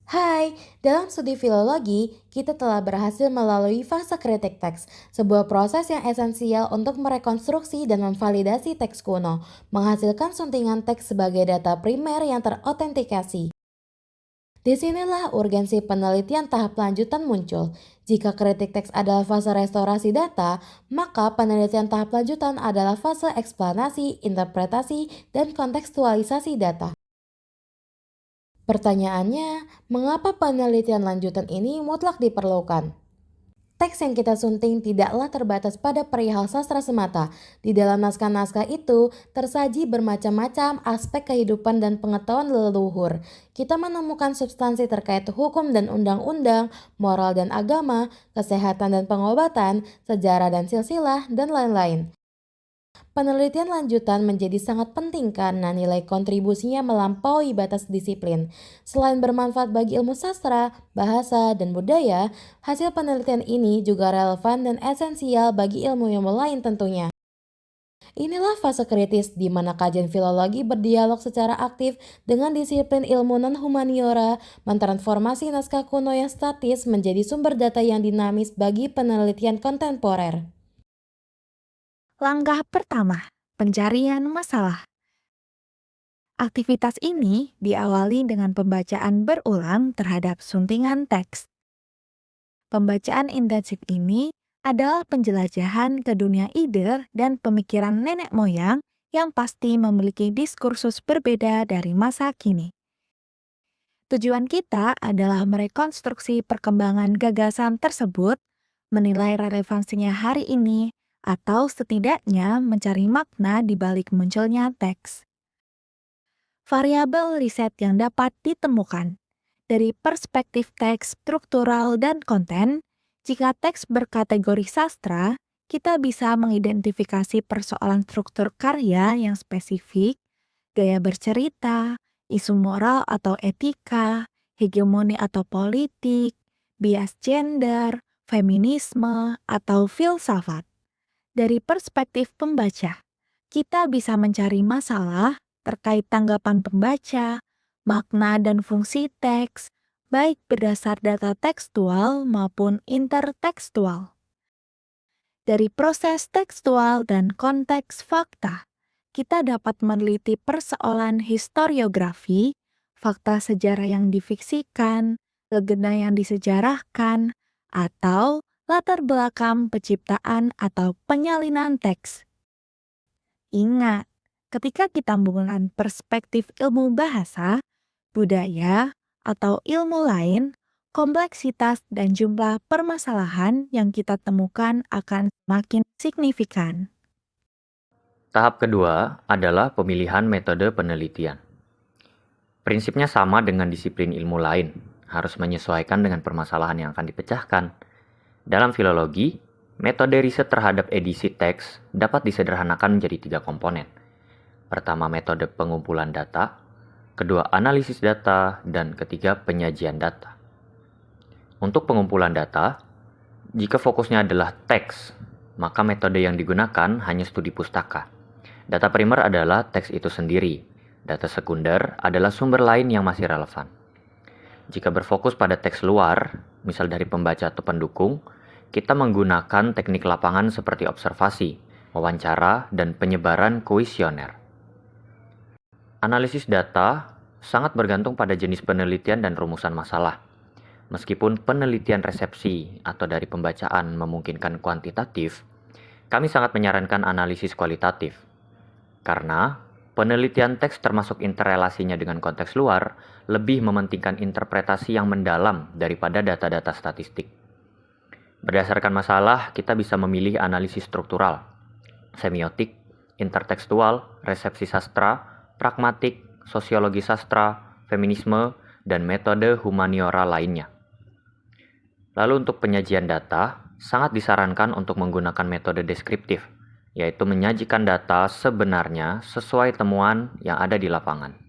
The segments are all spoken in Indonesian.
Hai, dalam studi filologi, kita telah berhasil melalui fase kritik teks, sebuah proses yang esensial untuk merekonstruksi dan memvalidasi teks kuno, menghasilkan suntingan teks sebagai data primer yang terautentikasi. Disinilah urgensi penelitian tahap lanjutan muncul. Jika kritik teks adalah fase restorasi data, maka penelitian tahap lanjutan adalah fase eksplanasi, interpretasi, dan kontekstualisasi data. Pertanyaannya, mengapa penelitian lanjutan ini mutlak diperlukan? Teks yang kita sunting tidaklah terbatas pada perihal sastra semata. Di dalam naskah-naskah itu tersaji bermacam-macam aspek kehidupan dan pengetahuan leluhur. Kita menemukan substansi terkait hukum dan undang-undang, moral dan agama, kesehatan dan pengobatan, sejarah dan silsilah, dan lain-lain. Penelitian lanjutan menjadi sangat penting karena nilai kontribusinya melampaui batas disiplin. Selain bermanfaat bagi ilmu sastra, bahasa, dan budaya, hasil penelitian ini juga relevan dan esensial bagi ilmu-ilmu lain tentunya. Inilah fase kritis di mana kajian filologi berdialog secara aktif dengan disiplin ilmu non-humaniora, mentransformasi naskah kuno yang statis menjadi sumber data yang dinamis bagi penelitian kontemporer. Langkah pertama, pencarian masalah. Aktivitas ini diawali dengan pembacaan berulang terhadap suntingan teks. Pembacaan intensif ini adalah penjelajahan ke dunia ide dan pemikiran nenek moyang yang pasti memiliki diskursus berbeda dari masa kini. Tujuan kita adalah merekonstruksi perkembangan gagasan tersebut, menilai relevansinya hari ini, atau setidaknya mencari makna di balik munculnya teks. Variabel riset yang dapat ditemukan dari perspektif teks struktural dan konten. Jika teks berkategori sastra, kita bisa mengidentifikasi persoalan struktur karya yang spesifik, gaya bercerita, isu moral atau etika, hegemoni atau politik, bias gender, feminisme, atau filsafat. Dari perspektif pembaca, kita bisa mencari masalah terkait tanggapan pembaca, makna dan fungsi teks, baik berdasar data tekstual maupun intertekstual. Dari proses tekstual dan konteks fakta, kita dapat meneliti persoalan historiografi, fakta sejarah yang difiksikan, legenda yang disejarahkan, atau latar belakang penciptaan atau penyalinan teks. Ingat, ketika kita menggunakan perspektif ilmu bahasa, budaya, atau ilmu lain, kompleksitas dan jumlah permasalahan yang kita temukan akan semakin signifikan. Tahap kedua adalah pemilihan metode penelitian. Prinsipnya sama dengan disiplin ilmu lain, harus menyesuaikan dengan permasalahan yang akan dipecahkan. Dalam filologi, metode riset terhadap edisi teks dapat disederhanakan menjadi 3 komponen. Pertama, metode pengumpulan data, kedua, analisis data, dan ketiga, penyajian data. Untuk pengumpulan data, jika fokusnya adalah teks, maka metode yang digunakan hanya studi pustaka. Data primer adalah teks itu sendiri. Data sekunder adalah sumber lain yang masih relevan. Jika berfokus pada teks luar, misal dari pembaca atau pendukung, kita menggunakan teknik lapangan seperti observasi, wawancara, dan penyebaran kuesioner. Analisis data sangat bergantung pada jenis penelitian dan rumusan masalah. Meskipun penelitian resepsi atau dari pembacaan memungkinkan kuantitatif, kami sangat menyarankan analisis kualitatif. Karena penelitian teks termasuk interrelasinya dengan konteks luar lebih mementingkan interpretasi yang mendalam daripada data-data statistik. Berdasarkan masalah, kita bisa memilih analisis struktural, semiotik, intertekstual, resepsi sastra, pragmatik, sosiologi sastra, feminisme, dan metode humaniora lainnya. Lalu untuk penyajian data, sangat disarankan untuk menggunakan metode deskriptif, yaitu menyajikan data sebenarnya sesuai temuan yang ada di lapangan.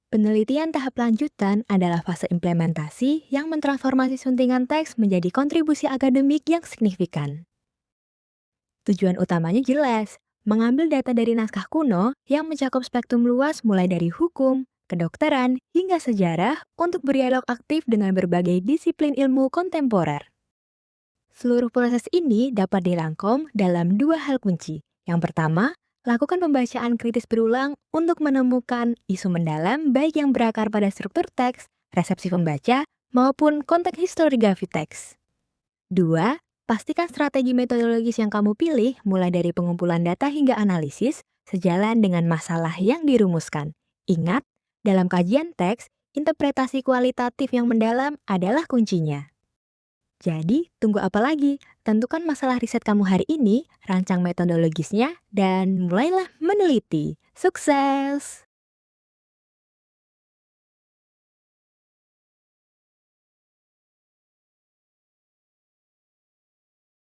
Penelitian tahap lanjutan adalah fase implementasi yang mentransformasi suntingan teks menjadi kontribusi akademik yang signifikan. Tujuan utamanya jelas, mengambil data dari naskah kuno yang mencakup spektrum luas mulai dari hukum, kedokteran, hingga sejarah untuk berdialog aktif dengan berbagai disiplin ilmu kontemporer. Seluruh proses ini dapat dirangkum dalam dua hal kunci. Yang pertama, lakukan pembacaan kritis berulang untuk menemukan isu mendalam baik yang berakar pada struktur teks, resepsi pembaca, maupun konteks historiografi teks. 2. Pastikan strategi metodologis yang kamu pilih mulai dari pengumpulan data hingga analisis sejalan dengan masalah yang dirumuskan. Ingat, dalam kajian teks, interpretasi kualitatif yang mendalam adalah kuncinya. Jadi, tunggu apa lagi? Tentukan masalah riset kamu hari ini, rancang metodologisnya, dan mulailah meneliti. Sukses!